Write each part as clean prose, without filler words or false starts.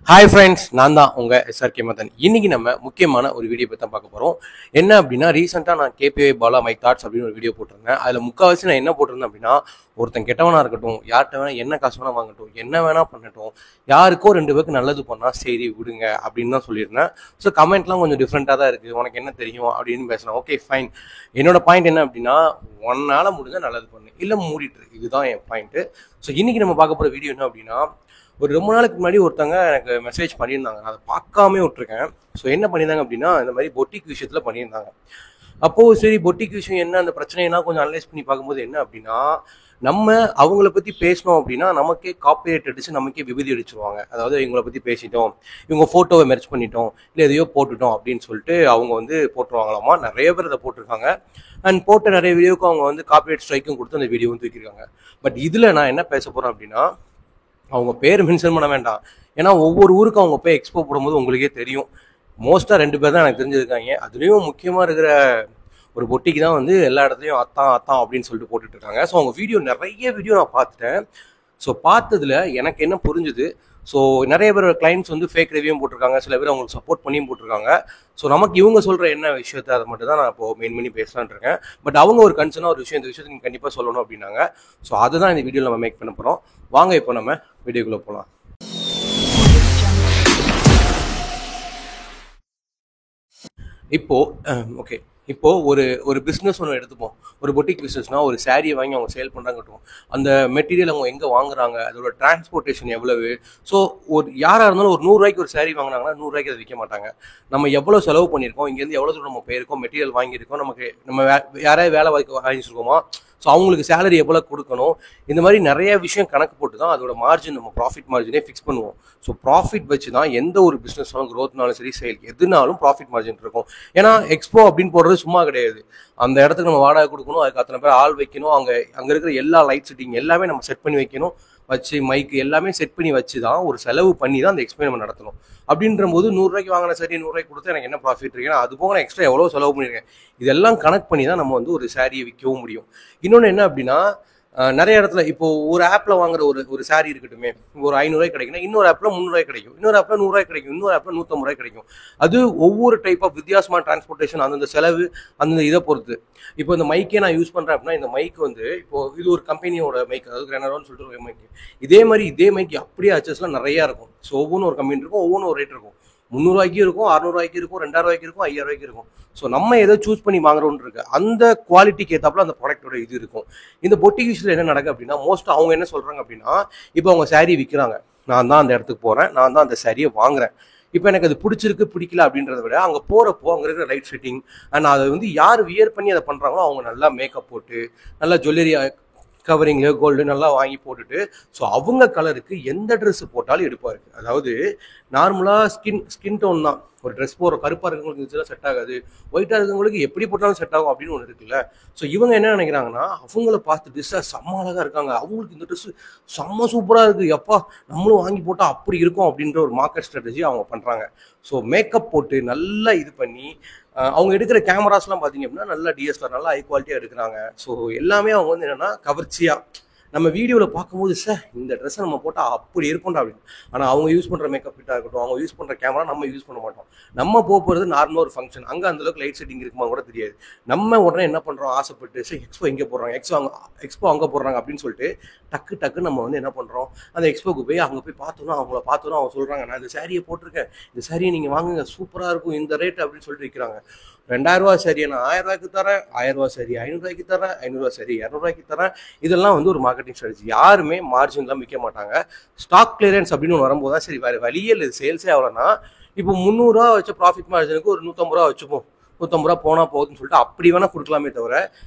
Hi friends, நான் தான் உங்கள் எஸ்ஆர்கே மதன். இன்னைக்கு நம்ம முக்கியமான ஒரு வீடியோ பற்றி தான் பார்க்க போகிறோம். என்ன அப்படின்னா, ரீசெண்டாக நான் கேபிஐ பாலா மை தாட்ஸ் அப்படின்னு ஒரு வீடியோ போட்டிருந்தேன். அதில் முக்கால்வாசி நான் என்ன போட்டிருந்தேன் அப்படின்னா, ஒருத்தன் கெட்டவனாக இருக்கட்டும், யார்கிட்ட வேணால் என்ன காசு வேணால் வாங்கட்டும், என்ன வேணால் பண்ணட்டும், யாருக்கோ 2 பேருக்கு நல்லது பண்ணால் சரி விடுங்க அப்படின்னு தான் சொல்லியிருந்தேன். ஸோ கமெண்ட்லாம் கொஞ்சம் டிஃப்ரெண்ட்டாக தான் இருக்குது. உனக்கு என்ன தெரியும் அப்படின்னு பேசுகிறேன். Okay fine. என்னோட பாயிண்ட் என்ன அப்படின்னா, ஒன்னால் முடிஞ்ச நல்லது பண்ணு, இல்லை மூடிட்டு. இதுதான் என் பாயிண்ட்டு. ஸோ இன்னைக்கு நம்ம பார்க்க போகிற வீடியோ என்ன அப்படின்னா, ஒரு ரொம்ப நாளுக்கு முன்னாடி ஒருத்தவங்க எனக்கு மெசேஜ் பண்ணியிருந்தாங்க. நான் அதை பார்க்காமே விட்டுருக்கேன். ஸோ என்ன பண்ணியிருந்தாங்க அப்படின்னா, இந்த மாதிரி பொட்டிக் விஷயத்தில் பண்ணியிருந்தாங்க. அப்போது சரி, பொட்டிக் விஷயம் என்ன, அந்த பிரச்சனையெல்லாம் கொஞ்சம் அனலைஸ் பண்ணி பார்க்கும்போது என்ன அப்படின்னா, நம்ம அவங்கள பற்றி பேசணும் அப்படின்னா நமக்கே காப்பிரைட் அடித்து நமக்கே விபதி அடிச்சிருவாங்க. அதாவது இவங்களை பற்றி பேசிட்டோம், இவங்க ஃபோட்டோவை மெர்ச் பண்ணிட்டோம், இல்லை எதையோ போட்டுட்டோம் அப்படின்னு சொல்லிட்டு அவங்க வந்து போட்டுருவாங்களாமா. நிறைய பேர் அதை போட்டிருக்காங்க. அண்ட் போட்ட நிறைய வீடியோவுக்கு அவங்க வந்து காப்பிரைட் ஸ்ட்ரைக்கும் கொடுத்து அந்த வீடியோவும் தூக்கியிருக்காங்க. பட் இதில் நான் என்ன பேச போகிறேன் அப்படின்னா, அவங்க பேர் மென்ஷன் பண்ண வேண்டாம். ஏன்னா ஒவ்வொரு ஊருக்கு அவங்க போய் எக்ஸ்போ போடும்போது உங்களுக்கே தெரியும். மோஸ்ட்டாக 2 பேர் தான் எனக்கு தெரிஞ்சிருக்காங்க. அதுலேயும் முக்கியமாக இருக்கிற ஒரு பொட்டிக்கு தான் வந்து எல்லா இடத்துலையும் அத்தான் அத்தான் அப்படின்னு சொல்லிட்டு போட்டுட்டு இருக்காங்க. ஸோ அவங்க நிறைய வீடியோ நான் பார்த்துட்டேன். ஸோ பார்த்ததுல எனக்கு என்ன புரிஞ்சுது, ஸோ நிறைய பேர் கிளைண்ட்ஸ் வந்து ஃபேக் ரிவ்யூவும் போட்டிருக்காங்க, சில பேர் அவங்களுக்கு சப்போர்ட் பண்ணியும் போட்டிருக்காங்க. ஸோ நமக்கு இவங்க சொல்கிற என்ன விஷயத்தை அதை மட்டும் தான் நான் இப்போ மெயின் பண்ணி பேசலான் இருக்கேன். பட் அவங்க ஒரு கன்சர்னாக ஒரு விஷயம், இந்த விஷயத்தை நீங்கள் கண்டிப்பாக சொல்லணும் அப்படின்னாங்க. ஸோ அதுதான் இந்த வீடியோவில் நம்ம மேக் பண்ண போகிறோம். வாங்க இப்போ நம்ம வீடியோக்குள்ளே போகலாம். ஓகே, இப்போ ஒரு பிஸ்னஸ் ஒன்று எடுத்துப்போம். ஒரு பொட்டிக் பிஸ்னஸ்னா, ஒரு சாரியை வாங்கி அவங்க சேல் பண்ணுறாங்கட்டும், அந்த மெட்டீரியல் அவங்க எங்கே வாங்குறாங்க, அதோட டிரான்ஸ்போர்ட்டேஷன் எவ்வளவு. ஸோ யாராக இருந்தாலும் ஒரு 100 ரூபாய்க்கு ஒரு சாரி வாங்கினாங்கன்னா 100 ரூபாய்க்கு அதை விற்க மாட்டாங்க. நம்ம எவ்வளோ செலவு பண்ணியிருக்கோம், இங்கேருந்து எவ்வளோ தூரம் நம்ம போயிருக்கோம், மெட்டீரியல் வாங்கியிருக்கோம், நம்ம யாராவது வேலை வாங்கிச்சிருக்கோமா, ஸோ அவங்களுக்கு சேலரி எவ்வளோ கொடுக்கணும், இந்த மாதிரி நிறைய விஷயம் கணக்கு போட்டு தான் அதோட மார்ஜின், நம்ம ப்ராஃபிட் மார்ஜினே ஃபிக்ஸ் பண்ணுவோம். ஸோ ப்ராஃபிட் வச்சு தான் எந்த ஒரு பிஸ்னஸ்னாலும், க்ரோத்னாலும் சரி, சேல் எதுனாலும் ப்ராஃபிட் மார்ஜின் இருக்கும். ஏன்னா எக்ஸ்போ அப்படின்னு போடுறது சும்மா கிடையாது. அந்த இடத்துக்கு நம்ம வாடகை கொடுக்கணும், அதுக்கு அத்தனை பேர் ஆள் வைக்கணும், அங்கே இருக்கிற எல்லா லைட் செட்டிங் எல்லாமே நம்ம செட் பண்ணி வைக்கணும், வச்சு மைக்கு எல்லாமே செட் பண்ணி வச்சு தான் ஒரு செலவு பண்ணி தான் அந்த எக்ஸ்போ நம்ம நடத்தணும். அப்படின்ற போது 100 ரூபாய்க்கு வாங்கின சரி 100 ரூபாய்க்கு கொடுத்து எனக்கு என்ன ப்ராஃபிட் இருக்கு, அது போக நான் எக்ஸ்ட்ரா எவ்வளோ செலவு பண்ணியிருக்கேன், இதெல்லாம் கணக்கு பண்ணி தான் நம்ம வந்து ஒரு சாரியை விற்கவும் முடியும். இன்னொன்று என்ன அப்படின்னா, நிறைய இடத்துல இப்போ ஒரு ஆப்ல வாங்குற ஒரு சாரி இருக்கட்டுமே, ஒரு 500 ரூபாய் கிடைக்குன்னா இன்னொரு ஆப்ல 300 ரூபாய் கிடைக்கும், இன்னொரு ஆப்ல 100 ரூபாய் கிடைக்கும், இன்னொரு ஆப்ல 150 ரூபாய் கிடைக்கும். அது ஒவ்வொரு டைப் ஆஃப் வித்தியாசமான டிரான்ஸ்போர்ட்டேஷன், அந்தந்த செலவு, அந்த இதை பொறுத்து. இப்போ இந்த மைக்கே நான் யூஸ் பண்றேன் அப்படின்னா, இந்த மைக் வந்து இப்போ இது ஒரு கம்பெனியோட மைக், அதாவது கிரனரோன்னு சொல்லிட்டு ஒரு மைக். இதே மைக் அப்படியே அச்சஸ்லாம் நிறைய இருக்கும். ஸோ ஒவ்வொன்றும் ஒரு கம்பெனி இருக்கும், ஒவ்வொன்றும் ஒரு ரேட் இருக்கும். 300 ரூபாய்க்கு இருக்கும், 600 ரூபாய்க்கு இருக்கும், 2000 ரூபாய்க்கு இருக்கும், 5000 ரூபாய்க்கு இருக்கும். ஸோ நம்ம எதை சூஸ் பண்ணி வாங்குறோன்னு இருக்கு, அந்த குவாலிட்டிக்கு ஏற்றாப்புல அந்த ப்ராடக்டோட இது இருக்கும். இந்த பொட்டிக் விஷயத்தில் என்ன நடக்குது அப்படின்னா, மோஸ்ட் அவங்க என்ன சொல்றாங்க அப்படின்னா, இப்போ அவங்க சாரீ விற்கிறாங்க, நான் தான் அந்த இடத்துக்கு போறேன், நான் தான் அந்த சாரியை வாங்குறேன். இப்போ எனக்கு அது பிடிச்சிருக்கு பிடிக்கல அப்படின்றத விட, அங்கே போகிறப்போ அங்கே இருக்கிற லைட் செட்டிங் அண்ட் அதை வந்து யார் வியர் பண்ணி அதை பண்ணுறாங்களோ அவங்க நல்லா மேக்கப் போட்டு, நல்லா ஜுவல்லரி கவரிங்ல கோல்டு நல்லா வாங்கி போட்டுட்டு, ஸோ அவங்க கலருக்கு எந்த ட்ரெஸ் போட்டாலும் எடுப்பாரு. அதாவது நார்மலாக ஸ்கின் டோன் தான். ஒரு ட்ரெஸ் போடுற கருப்பாக இருக்கிறவங்களுக்கு செட் ஆகாது, ஒயிட்டாக இருக்கிறவங்களுக்கு எப்படி போட்டாலும் செட் ஆகும் அப்படின்னு ஒன்று இருக்குல்ல. ஸோ இவங்க என்ன நினைக்கிறாங்கன்னா, அவங்கள பார்த்து ட்ரெஸ்ஸாக செம்ம அழகாக இருக்காங்க, அவங்களுக்கு இந்த ட்ரெஸ் செம்ம சூப்பராக இருக்குது, எப்பா நம்மளும் வாங்கி போட்டால் அப்படி இருக்கும் அப்படின்ற ஒரு மார்க்கெட் ஸ்ட்ராட்டஜி அவங்க பண்ணுறாங்க. ஸோ மேக்கப் போட்டு நல்லா இது பண்ணி, அவங்க எடுக்கிற கேமராஸ்லாம் பார்த்தீங்க அப்படின்னா நல்லா டிஎஸ்எல்ஆர் நல்லா ஹை குவாலிட்டியாக எடுக்கிறாங்க. ஸோ எல்லாமே அவங்க வந்து என்னென்னா கவர்ச்சியாக நம்ம வீடியோவில் பார்க்கும்போது, சார் இந்த ட்ரெஸ்ஸை நம்ம போட்டால் அப்படி இருக்கும்டா அப்படின்னு. ஆனால் அவங்க யூஸ் பண்ணுற மேக்கப் கிட்டாக இருக்கட்டும், அவங்க யூஸ் பண்ணுற கேமரா நம்ம யூஸ் பண்ண மாட்டோம். நம்ம போகிறது நார்மலாக ஒரு ஃபங்க்ஷன், அங்கே அந்தளவுக்கு லைட் செட்டிங் இருக்குமா கூட தெரியாது. நம்ம உடனே என்ன பண்ணுறோம், ஆசைப்பட்டு சரி எக்ஸ்போ எங்கே போடுறாங்க, எக்ஸ்போ அங்கே போடுறாங்க அப்படின்னு சொல்லிட்டு டக்கு நம்ம வந்து என்ன பண்ணுறோம், அந்த எக்ஸ்போக்கு போய் அங்கே போய் பார்த்தோன்னா அவங்க சொல்கிறாங்க, நான் இந்த சாரியை போட்டிருக்கேன், இந்த சாரியை நீங்கள் வாங்குங்க சூப்பராக இருக்கும், இந்த ரேட் அப்படின்னு சொல்லிட்டு விற்கிறாங்க. 2000 ரூபா சரியா நான் 1000 ரூபாய்க்கு தரேன், 1000 ரூபா சரி 500 ரூபாய்க்கு தரேன், 500 ரூபா சரி 200 ரூபாய்க்கு தரேன். இதெல்லாம் வந்து ஒரு மார்க்கெட்டிங் ஸ்ட்ராட்டஜி. யாருமே மார்ஜின்லாம் விற்க மாட்டாங்க. ஸ்டாக் கிளியரன்ஸ் அப்படின்னு வரும்போது தான் சரி, வேறு வழியே இல்லை, சேல்ஸே ஆகலன்னா இப்போ 300 ரூபா வச்ச ப்ராஃபிட் மார்ஜினுக்கு ஒரு 150 ரூபா வச்சுப்போம், 150 ரூபா போனால் போகுதுன்னு சொல்லிட்டு அப்படி வேணால் கொடுக்கலாமே தவிர,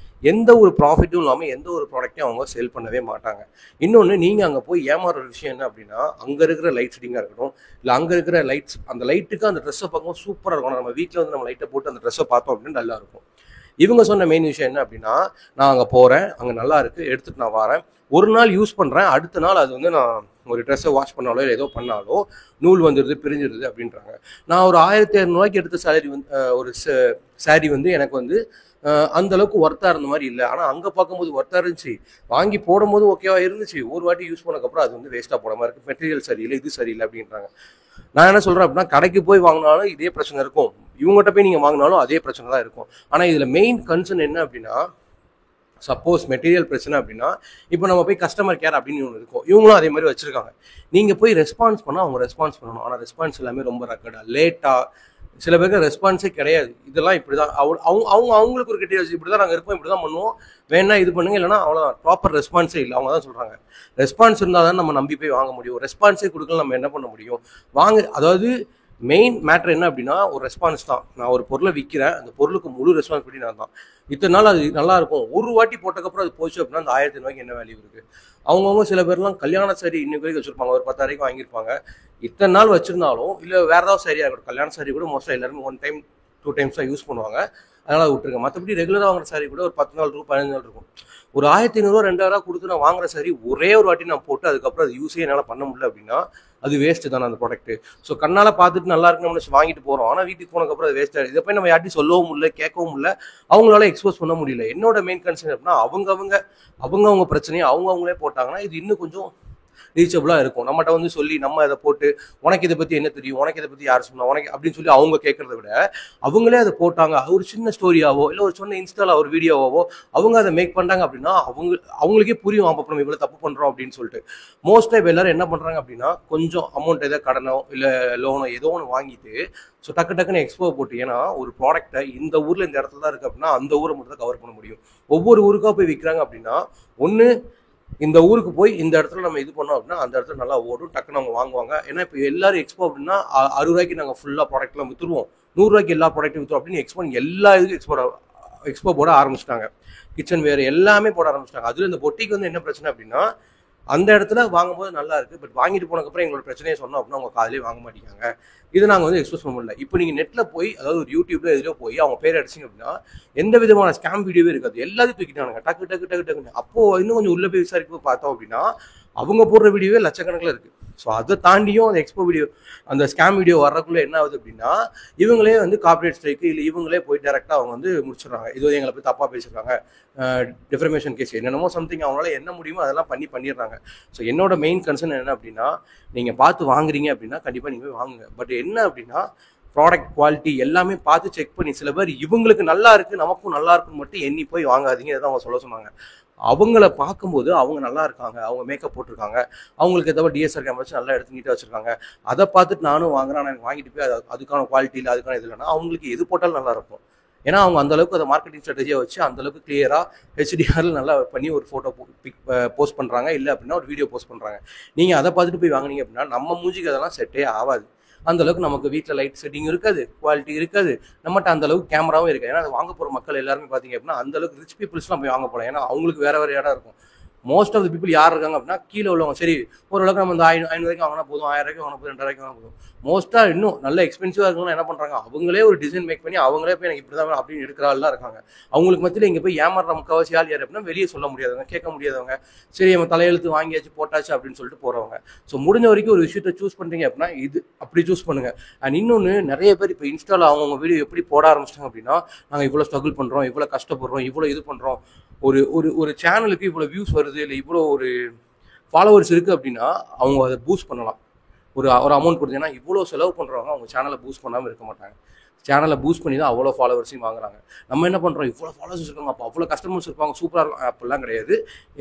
எந்த ஒரு ப்ராஃபிட்டும் இல்லாமல் எந்த ஒரு ப்ராடக்ட்டையும் அவங்க சேல் பண்ணவே மாட்டாங்க. இன்னொன்று, நீங்கள் அங்கே போய் ஏமாறுற விஷயம் என்ன அப்படின்னா, அங்கே இருக்கிற லைட் செட்டிங்காக இருக்கட்டும், இல்லை அங்கே இருக்கிற லைட்ஸ், அந்த லைட்டுக்கு அந்த ட்ரெஸ்ஸை பார்க்கும்போது சூப்பராக இருக்கும். நம்ம வீட்டில் வந்து நம்ம லைட்டை போட்டு அந்த ட்ரெஸ்ஸை பார்த்தோம் அப்படின்னு நல்லா இருக்கும். இவங்க சொன்ன மெயின் விஷயம் என்ன அப்படின்னா, நான் அங்கே போகிறேன், அங்கே நல்லா இருக்குது, எடுத்துகிட்டு நான் வரேன், ஒரு நாள் யூஸ் பண்ணுறேன், அடுத்த நாள் அது வந்து நான் ஒரு ட்ரெஸ்ஸை வாஷ் பண்ணாலோ இல்லை ஏதோ பண்ணாலோ நூல் வந்துடுது பிரிஞ்சிடுது அப்படின்றாங்க. நான் ஒரு 1500 எடுத்த சேலரி வந்து ஒரு சாரி வந்து எனக்கு வந்து அந்த அளவுக்கு ஒர்த்தாக இருந்த மாதிரி இல்லை. ஆனால் அங்கே பார்க்கும்போது ஒர்த்தாக இருந்துச்சு, வாங்கி போடும்போது ஓகேவா இருந்துச்சு, ஒரு வாட்டி யூஸ் பண்ணக்கப்புறம் அது வந்து வேஸ்ட்டாக போட மாதிரி இருக்குது, மெட்டீரியல் சரியில்லை, இது சரியில்லை அப்படின்றாங்க. நான் என்ன சொல்கிறேன் அப்படின்னா, கடைக்கு போய் வாங்கினாலும் இதே பிரச்சனை இருக்கும், இவங்ககிட்ட போய் நீங்கள் வாங்கினாலும் அதே பிரச்சனை தான் இருக்கும். ஆனால் இதில் மெயின் கன்சர்ன் என்ன அப்படின்னா, சப்போஸ் மெட்டீரியல் பிரச்சனை அப்படின்னா இப்போ நம்ம போய் கஸ்டமர் கேர் அப்படின்னு ஒன்று இருக்கும், இவங்களும் அதே மாதிரி வச்சுருக்காங்க. நீங்கள் போய் ரெஸ்பான்ஸ் பண்ணால் அவங்க ரெஸ்பான்ஸ் பண்ணணும். ஆனால் ரெஸ்பான்ஸ் எல்லாமே ரொம்ப ரக்கடாக லேட்டாக, சில பேருக்கு ரெஸ்பான்ஸே கிடையாது. இதெல்லாம் இப்படி தான் அவங்களுக்கு ஒரு கிட்டே இப்படி தான் நாங்கள் இருப்போம், இப்படி தான் பண்ணுவோம், வேணா இது பண்ணுங்க, இல்லைனா அவ்வளோதான். ப்ராப்பர் ரெஸ்பான்ஸே இல்லை. அவங்க தான் சொல்கிறாங்க ரெஸ்பான்ஸ் இருந்தால் தான் நம்ம நம்பி போய் வாங்க முடியும், ரெஸ்பான்ஸே கொடுக்கல நம்ம என்ன பண்ண முடியும் அதாவது மெயின் மேட்ரு என்ன அப்படின்னா ஒரு ரெஸ்பான்ஸ் தான். நான் ஒரு பொருளை விற்கிறேன், அந்த பொருளுக்கு முழு ரெஸ்பான்சிபிலிட்டி நான் தான். இத்தனை நாள் அது நல்லா இருக்கும், ஒரு வாட்டி போட்டக்கப்புறம் அது போச்சு அப்படின்னா அந்த 1500 என்ன வேல்யூ இருக்குது? அவங்கவுங்க சில பேர்லாம் கல்யாண சாரி இன்னைக்கு வரைக்கும் வச்சுருப்பாங்க, ஒரு 10,000 வாங்கியிருப்பாங்க. இத்தனை நாள் வச்சிருந்தாலும் இல்லை வேறு ஏதாவது சரியாக இருக்கட்டும், கல்யாண சாரி கூட மோஸ்ட்டாக எல்லாருமே 1 டைம் 2 டைம்ஸ் தான் யூஸ் பண்ணுவாங்க, அதனால் விட்டுருங்க. மற்றபடி ரெகுலராக வாங்குற சாரி கூட ஒரு 10 நாள் இருக்கும், 15 நாள் இருக்கும். ஒரு 1500 2000 கொடுத்து நான் வாங்குற சாரி ஒரே ஒரு வாட்டி நான் போட்டு அதுக்கப்புறம் அது யூஸே என்னால் பண்ண முடியல அப்படின்னா அது வேஸ்ட்டு தானே அந்த ப்ராடக்ட்டு. ஸோ கண்ணால் பார்த்துட்டு நல்லா இருக்குன்னு நம்ம வாங்கிட்டு போகிறோம், ஆனால் வீட்டுக்கு போனதுக்கப்புறம் அது வேஸ்ட்டாக. இதை போய் நம்ம யார்ட்டையும் சொல்லவும் முடியல, கேட்கவும் முடியல, அவங்களால எக்ஸ்போஸ் பண்ண முடியல. என்னோட மெயின் கன்சர்ன் அப்படின்னா அவங்கவுங்க பிரச்சனையை அவங்களே போட்டாங்கன்னா இது இன்னும் கொஞ்சம் ரீச்சபிளாக இருக்கும். நம்மகிட்ட வந்து சொல்லி நம்ம அதை போட்டு உனக்கு இதை பற்றி என்ன தெரியும், உனக்கு இதை பற்றி யார் சொன்னா உனக்கு அப்படின்னு சொல்லி அவங்க கேட்கறத விட அவங்களே அதை போட்டாங்க, ஒரு சின்ன ஸ்டோரியாவோ இல்லை ஒரு சொன்ன இன்ஸ்டால ஒரு வீடியோவோ அவங்க அதை மேக் பண்ணாங்க அப்படின்னா அவங்களுக்கே புரியும், அப்போ நம்ம இவ்வளோ தப்பு பண்ணுறோம் அப்படின்னு சொல்லிட்டு. மோஸ்ட்டாக இப்போ எல்லாரும் என்ன பண்ணுறாங்க அப்படின்னா கொஞ்சம் அமௌண்ட் ஏதோ கடனோ இல்லை லோனோ ஏதோ ஒன்று வாங்கிட்டு ஸோ டக்குன்னு எக்ஸ்போ போட்டு, ஏன்னா ஒரு ப்ராடக்ட்டை இந்த ஊரில் இந்த இடத்துல தான் இருக்குது அப்படின்னா அந்த ஊரை மட்டும் தான் கவர் பண்ண முடியும். ஒவ்வொரு ஊருக்காக போய் விற்கிறாங்க அப்படின்னா ஒன்று இந்த ஊருக்கு போய் இந்த இடத்துல நம்ம இது பண்ணோம் அப்படின்னா அந்த இடத்துல நல்லா ஓடும், டக்குன்னு அவங்க வாங்குவாங்க. ஏன்னா இப்போ எல்லாரும் எக்ஸ்போ அப்படின்னா 60 ரூபாய்க்கு நாங்கள் ஃபுல்லாக ப்ராடக்ட்லாம் விற்றுருவோம், 100 ரூபாய்க்கு எல்லா ப்ராடக்ட்டும் விற்றுரும் அப்படின்னு எக்ஸ்போ எல்லா இதுக்கும் எக்ஸ்போ போட ஆரம்பிச்சிட்டாங்க. கிச்சன் வேர் எல்லாமே போட ஆரம்பிச்சிட்டாங்க. அதில் இந்த பொட்டிக்கு வந்து என்ன பிரச்சனை அப்படின்னா அந்த இடத்துல வாங்கும்போது நல்லா இருக்குது, பட் வாங்கிட்டு போனதுக்கப்புறம் எங்களோட பிரச்சனையை சொன்னோம் அப்படின்னா அவங்க காலையிலே வாங்க மாட்டேங்காங்க. இது நாங்கள் வந்து எக்ஸ்பிரஸ் பண்ண முடியல. இப்போ நீங்கள் நெட்டில் போய் அதாவது ஒரு யூடியூப்ல எதிரோ போய் அவங்க பேர் அடிச்சிங்க அப்படின்னா எந்த விதமான ஸ்கேம் வீடியோவே இருக்காது, எல்லாத்தையும் தூக்கிட்டானுங்க டக்குன்னு. அப்போது இன்னும் கொஞ்சம் உள்ள போய் விசாரிக்க பார்த்தோம் அப்படின்னா அவங்க போடுற வீடியோவே லட்சக்கணக்கில் இருக்குது. ஸோ அதை தாண்டியும் அந்த எக்ஸ்போ வீடியோ அந்த ஸ்கேம் வீடியோ வர்றதுக்குள்ளே என்ன ஆகுது அப்படின்னா இவங்களே வந்து கார்பரேட் ஸ்ட்ரைக்கு இல்லை இவங்களே போய் டேரெக்டாக அவங்க வந்து முடிச்சிடுறாங்க. இதோ எங்களை போய் தப்பாக பேசிடுறாங்க, டிஃபர்மேஷன் கேஸ் என்னென்னமோ சம்திங் அவங்களால என்ன முடியுமோ அதெல்லாம் பண்ணிடுறாங்க. ஸோ என்னோட மெயின் கன்சர்ன் என்ன அப்படின்னா நீங்கள் பார்த்து வாங்குறீங்க அப்படின்னா கண்டிப்பாக நீங்கள் போய் வாங்குங்க. பட் என்ன அப்படின்னா ப்ராடக்ட் குவாலிட்டி எல்லாமே பார்த்து செக் பண்ணி, சில பேர் இவங்களுக்கு நல்லா இருக்குது நமக்கும் நல்லா இருக்குன்னு மட்டும் எண்ணி போய் வாங்காதீங்க, இதான் அவங்க சொல்ல சொன்னாங்க. அவங்கள பார்க்கும்போது அவங்க நல்லா இருக்காங்க, அவங்க மேக்கப் போட்டிருக்காங்க, அவங்களுக்கு ஏதாவது டிஎஸ்ஆர் கேமரா வச்சு நல்லா எடுத்து நீட்டாக வச்சுருக்காங்க, அதை பார்த்துட்டு நானும் வாங்குறேன், நான் வாங்கிட்டு போய் அதுக்கான குவாலிட்டி இல்லை அதுக்கான இது இல்லைன்னா அவங்களுக்கு எது போட்டாலும் நல்லா இருக்கும். ஏன்னா அவங்க அந்தளவுக்கு அதை மார்க்கெட்டிங் ஸ்ட்ராட்டஜியை வச்சு அந்தளவுக்கு கிளியராக ஹெச்டிஆரில் நல்லா பண்ணி ஒரு ஃபோட்டோ போஸ்ட் பண்ணுறாங்க, இல்லை அப்படின்னா ஒரு வீடியோ போஸ்ட் பண்ணுறாங்க. நீங்கள் அதை பார்த்துட்டு போய் வாங்கினீங்க அப்படின்னா நம்ம மூஞ்சிக்கு அதெல்லாம் செட்டே ஆகாது. அந்தளவுக்கு நமக்கு வீட்டில் லைட் செட்டிங் இருக்காது, குவாலிட்டி இருக்காது, நம்மகிட்ட அந்தளவுக்கு கேமராவும் இருக்காது. ஏன்னா அதை வாங்க போகிற மக்கள் எல்லாருமே பார்த்தீங்க அப்படின்னா அந்தளவுக்கு ரிச் பீப்புள்ஸ்லாம் போய் வாங்க போகலாம். ஏன்னா அவங்களுக்கு வேறு இடம் இருக்கும். மோஸ்ட் ஆஃப் த பீப்புள் யார் இருக்காங்க அப்படின்னா கீழே உள்ளவங்க. சரி ஓரளவுக்கு நம்ம இந்த 500 ரூபாய்க்கு வாங்கினா போதும், 1000 ரூபாய்க்கு வாங்கினா போதும், 2000 ரூபாய்க்கு வாங்கினா போதும். மோஸ்ட்டாக இன்னும் நல்ல எக்ஸ்பென்சிவாக இருக்கவங்க என்ன பண்ணுறாங்க, அவங்களே ஒரு டிசைன் மேக் பண்ணி அவங்களே போய் எனக்கு இப்படி தான் அப்படின்னு எடுக்கிறாள்லாம் இருக்காங்க. அவங்களுக்கு மத்தியில் இங்கே போய் ஏமாறுற முக்கால்வாசி யார் அப்படின்னா வெளியே சொல்ல முடியாதவங்க, கேட்க முடியாதவங்க, சரி நம்ம தலையெழுத்து வாங்கியாச்சு போட்டாச்சு அப்படின்னு சொல்லிட்டு போகிறவங்க. ஸோ முடிஞ்ச வரைக்கும் ஒரு விஷயத்தை சூஸ் பண்ணுறீங்க அப்படின்னா இது அப்படி சூஸ் பண்ணுங்கள். அண்ட் இன்னொன்று நிறைய பேர் இப்போ இன்ஸ்டாவில் அவங்கவுங்க வீடியோ எப்படி போட ஆரம்பிச்சிட்டாங்க அப்படின்னா நாங்கள் இவ்வளோ ஸ்ட்ரகிள் பண்ணுறோம், இவ்வளோ கஷ்டப்படுறோம், இவ்வளோ இது பண்ணுறோம், ஒரு சேனலுக்கு இவ்வளோ வியூஸ் வருது இல்லை இவ்வளோ ஒரு ஃபாலோவர்ஸ் இருக்குது அப்படின்னா அவங்க அதை பூஸ்ட் பண்ணலாம். ஒரு அமௌண்ட் கொடுத்தீங்கன்னா இவ்வளோ செலவு பண்ணுறவங்க அவங்க சேனலை பூஸ்ட் பண்ணாமல் இருக்க மாட்டாங்க. சேனலை பூஸ்ட் பண்ணி தான் அவ்வளோ ஃபாலோவர்ஸையும் வாங்குறாங்க. நம்ம என்ன பண்ணுறோம், இவ்வளோ ஃபாலோவர்ஸ் இருக்காங்க அப்போ அவ்வளோ கஸ்டமர்ஸ் இருப்பாங்க சூப்பராக இருக்கும் அப்படிலாம் கிடையாது.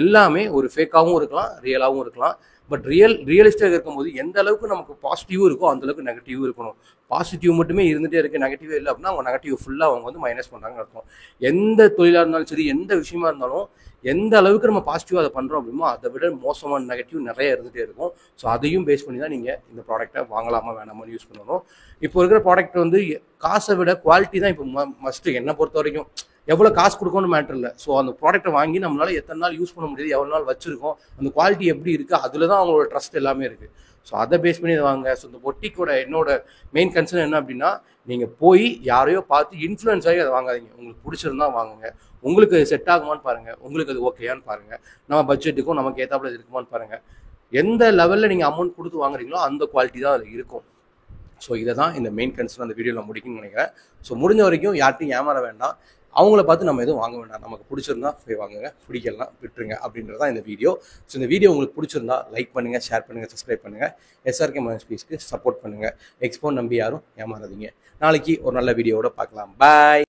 எல்லாமே ஒரு ஃபேக்காகவும் இருக்கலாம், ரியலாகவும் இருக்கலாம். பட் ரியலிஸ்டாக இருக்கும்போது எந்த அளவுக்கு நமக்கு பாசிட்டிவும் இருக்கோ அந்தளவுக்கு நெகட்டிவும் இருக்கணும். பாசிட்டிவ் மட்டுமே இருந்துகிட்டே இருக்குது, நெகட்டிவே இல்லை அப்படின்னா அவங்க நெகட்டிவ் ஃபுல்லாக அவங்க வந்து மைனஸ் பண்ணுறாங்கன்னு அர்த்தம். எந்த தொழிலாக இருந்தாலும் சரி, எந்த விஷயமா இருந்தாலும் எந்த அளவுக்கு நம்ம பாசிட்டிவாக அதை பண்ணுறோம் அப்படிமோ அதை விட மோசமான நெகட்டிவ் நிறைய இருந்துகிட்டே இருக்கும். ஸோ அதையும் பேஸ் பண்ணி தான் நீங்கள் இந்த ப்ராடக்ட்டை வாங்கலாமா வேணாமான்னு யூஸ் பண்ணணும். இப்போ இருக்கிற ப்ராடக்ட் வந்து காசை விட குவாலிட்டி தான் இப்போ மஸ்ட்டு. என்னை பொறுத்த வரைக்கும் எவ்வளோ காசு கொடுக்கணும்னு மேட்டர் இல்லை. ஸோ அந்த ப்ராடக்ட்டை வாங்கி நம்மளால் எத்தனை நாள் யூஸ் பண்ண முடியாது, எவ்வளோ நாள் வச்சுருக்கோம், அந்த குவாலிட்டி எப்படி இருக்குது, அதில் தான் அவங்களோட ட்ரஸ்ட் எல்லாமே இருக்குது. ஸோ அதை பேஸ் பண்ணி வாங்க. ஸோ இந்த பொட்டிக்கோட என்னோட மெயின் கன்சர்ன் என்ன அப்படின்னா நீங்கள் போய் யாரையோ பார்த்து இன்ஃப்ளூயன்ஸ் ஆகி அதை வாங்காதீங்க. உங்களுக்கு பிடிச்சிருந்தா வாங்குங்க, உங்களுக்கு செட் ஆகுமான்னு பாருங்கள், உங்களுக்கு அது ஓகேயான்னு பாருங்கள், நம்ம பட்ஜெட்டுக்கும் நமக்கு ஏற்றாப்புல இருக்குமான்னு பாருங்கள். எந்த லெவலில் நீங்கள் அமௌண்ட் கொடுத்து வாங்குறீங்களோ அந்த குவாலிட்டி தான் அது இருக்கும். ஸோ இதை தான் இந்த மெயின் கன்சர்ன் அந்த வீடியோவில் முடிக்கணும்னு நினைக்கிறேன். ஸோ முடிஞ்ச வரைக்கும் யார்ட்டையும் ஏமாற வேண்டாம், அவங்கள பார்த்து நம்ம எதுவும் வாங்க வேண்டாம். நமக்கு பிடிச்சிருந்தா போய் வாங்குங்க, பிடிக்கலாம் விட்டுருங்க அப்படின்றது தான் இந்த வீடியோ. ஸோ இந்த வீடியோ உங்களுக்கு பிடிச்சிருந்தா லைக் பண்ணுங்கள், ஷேர் பண்ணுங்கள், சப்ஸ்கிரைப் பண்ணுங்கள். SRK மொபைல் ஸ்பீஸ்க்கு சப்போர்ட் பண்ணுங்கள். எக்ஸ்போ நம்பி யாரும் ஏமாறாதீங்க. நாளைக்கு ஒரு நல்ல வீடியோவோட பார்க்கலாம். பாய்.